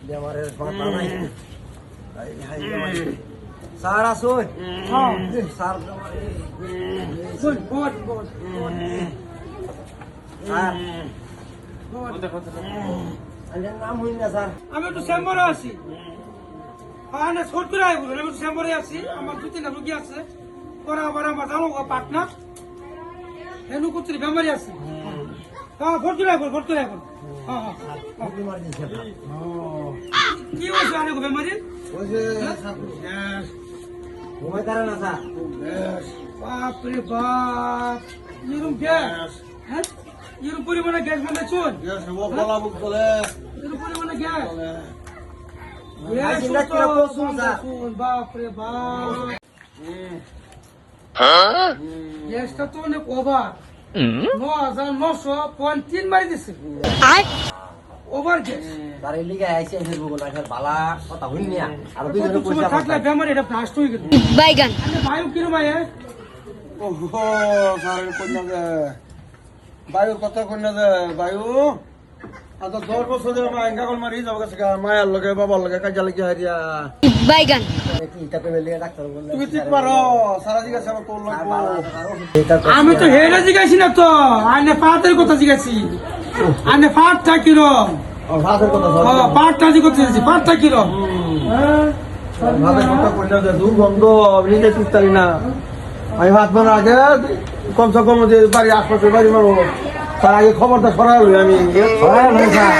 বেমারের কথা নাই স্যার আসুন স্যার নাম হইল না স্যার আমি একটু চেম্বারে আছি না ছোট করে আইব আমি একটু চেম্বারে আছি আমার 2-3টা রোগী আছে পরে আবার আমার জানো পার্টনার হেনু করতে বেমারি আছে হ্যাঁ ভর্তি রাখবো হ্যাঁ কি হয়েছে অনেক বেমারি ঘুমাই তারা না স্যার বাপরে বাপ এরকম গ্যাস হ্যাঁ এরকম পরিমাণে গ্যাস বানাইছুন এরকম পরিমাণে গ্যাস বাপরে বাপ গ্যাসটা তো অনেক ওভার 9,900.3 মারি দিছে ওভার গ্যাস তার লিগে আইসি ভূগোল রাখার বালা কথা হইনি না আর দুই জনের কত পয়সা থাকলে বেমারি এটা ব্লাস্ট হয়ে গেল বাইগান বায়ু কিরম আয়ে ওহো স্যার কন্যা যে বায়ুর কথা কন্যা যে বায়ু আর তো 10 বছর ধরে মা এঙ্গা কল মারি যাবো কাছে মায়ের লগে বাবার লগে কাজা লাগি হারিয়া বাইগান কি টাকা মেলে ডাক্তার বললে তুমি ঠিক পারো সারা জিজ্ঞাসা আমার তোর লাগবো আমি তো হেরে জিগাইছি না তো আইনে পাতের কথা জিগাইছি আইনে পাটটা কিরম ভাতের কথা পাটটা জি করতে চাইছি পাটটা কিরম ভাতের কথা কন্যা যে দুর্গন্ধ নিতে চিন্তারি না আমি ভাত বানার আগে কমসে কম যে বাড়ি আশপাশের বাড়ি মারো তার আগে খবরটা সরাই আমি হয় না স্যার